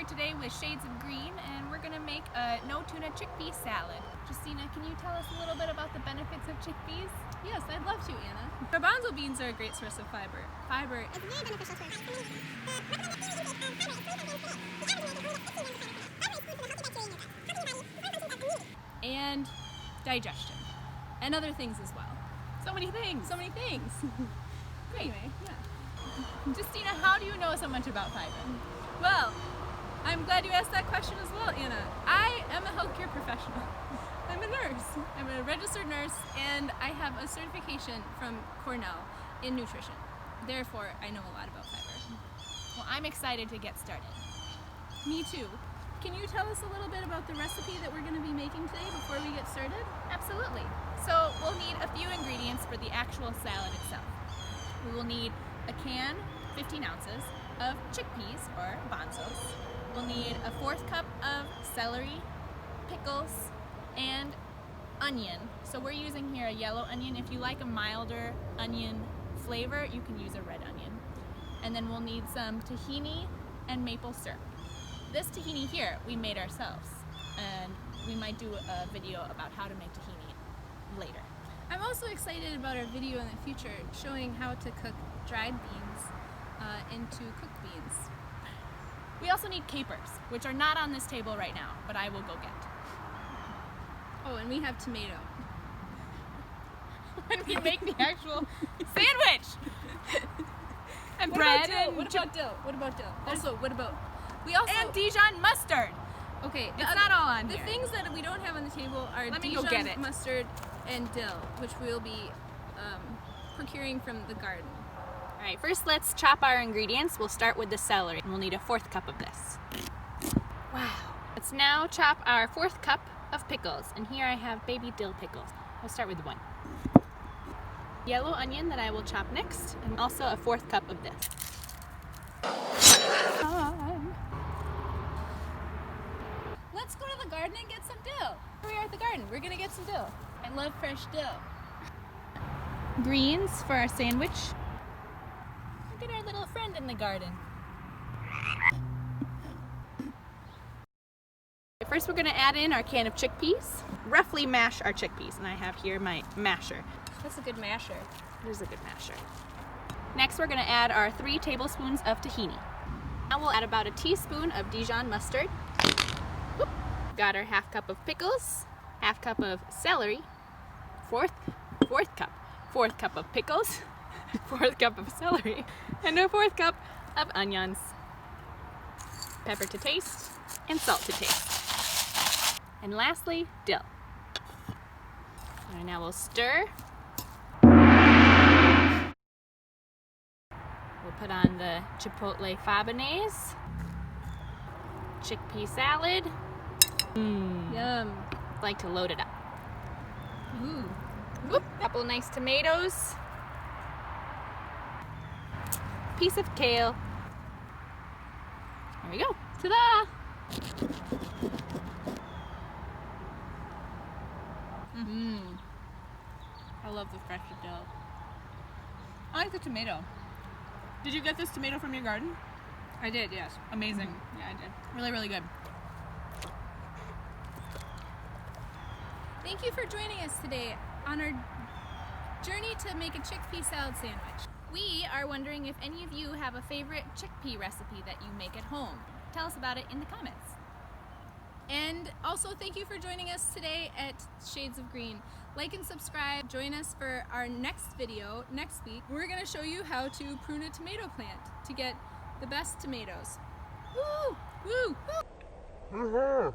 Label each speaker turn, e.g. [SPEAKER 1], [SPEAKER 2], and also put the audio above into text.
[SPEAKER 1] here today with Shades of Green, and we're gonna make a no tuna chickpea salad. Justina, can you tell us a little bit about the benefits of chickpeas?
[SPEAKER 2] Yes, I'd love to, Anna. Garbanzo beans are a great source of fiber. Fiber is very beneficial to
[SPEAKER 1] and digestion, and other things as well.
[SPEAKER 2] so many things.
[SPEAKER 1] So many things. Great.
[SPEAKER 2] Anyway, yeah.
[SPEAKER 1] Justina, how do you know so much about fiber?
[SPEAKER 2] Well, I'm glad you asked that question as well, Anna. I am a healthcare professional. I'm a nurse. I'm a registered nurse, and I have a certification from Cornell in nutrition. Therefore, I know a lot about fiber.
[SPEAKER 1] Well, I'm excited to get started.
[SPEAKER 2] Me too. Can you tell us a little bit about the recipe that we're going to be making today before we get started?
[SPEAKER 1] Absolutely. So we'll need a few ingredients for the actual salad itself. We will need a can, 15 ounces, of chickpeas or bonzos. We'll need a 1/4 cup of celery, pickles, and onion. So we're using here a yellow onion. If you like a milder onion flavor, you can use a red onion. And then we'll need some tahini and maple syrup. This tahini here we made ourselves, and we might do a video about how to make tahini later.
[SPEAKER 2] I'm also excited about our video in the future showing how to cook dried beans into cooked beans.
[SPEAKER 1] We also need capers, which are not on this table right now, but I will go get.
[SPEAKER 2] Oh, and we have tomato.
[SPEAKER 1] When we make the actual sandwich! And
[SPEAKER 2] What
[SPEAKER 1] bread
[SPEAKER 2] about dill?
[SPEAKER 1] and
[SPEAKER 2] What about dill? What about dill? Also, what about...
[SPEAKER 1] and Dijon mustard!
[SPEAKER 2] Okay,
[SPEAKER 1] It's not all on
[SPEAKER 2] the
[SPEAKER 1] here.
[SPEAKER 2] things that we don't have on the table are
[SPEAKER 1] Let me go
[SPEAKER 2] Dijon
[SPEAKER 1] get it.
[SPEAKER 2] mustard and dill, which we'll be procuring from the garden.
[SPEAKER 1] Alright, first let's chop our ingredients. We'll start with the celery, and we'll need a 1/4 cup of this. Wow. Let's now chop our 1/4 cup of pickles, and here I have baby dill pickles. We'll start with one. Yellow onion that I will chop next, and also a 1/4 cup of this.
[SPEAKER 2] Let's go to the garden and get some dill. Here we are at the garden. We're gonna get some dill. I love fresh dill.
[SPEAKER 1] Greens for our sandwich. Look at our little friend in the garden. First we're going to add in our can of chickpeas. Roughly mash our chickpeas, and I have here my masher.
[SPEAKER 2] That's a good masher.
[SPEAKER 1] It is a good masher. Next we're going to add our 3 tablespoons of tahini. Now we'll add about a teaspoon of Dijon mustard. Whoop. Got our 1/2 cup of pickles, 1/2 cup of celery, 4th cup of pickles, 4th cup of celery, and a 4th cup of onions. Pepper to taste, and salt to taste. And lastly, dill. And now we'll stir. We'll put on the chipotle fabanaise, chickpea salad.
[SPEAKER 2] Yum.
[SPEAKER 1] Like to load it up.
[SPEAKER 2] Ooh.
[SPEAKER 1] Whoop. Couple nice tomatoes. Piece of kale. There we go. Ta-da!
[SPEAKER 2] I love the fresh dill. I like the tomato.
[SPEAKER 1] Did you get this tomato from your garden?
[SPEAKER 2] I did, yes.
[SPEAKER 1] Amazing.
[SPEAKER 2] Yeah, I did.
[SPEAKER 1] Really, really good.
[SPEAKER 2] Thank you for joining us today on our journey to make a chickpea salad sandwich. We are wondering if any of you have a favorite chickpea recipe that you make at home. Tell us about it in the comments. And also thank you for joining us today at Shades of Green. Like and subscribe. Join us for our next video next week. We're going to show you how to prune a tomato plant to get the best tomatoes. Woo! Woo! Woo!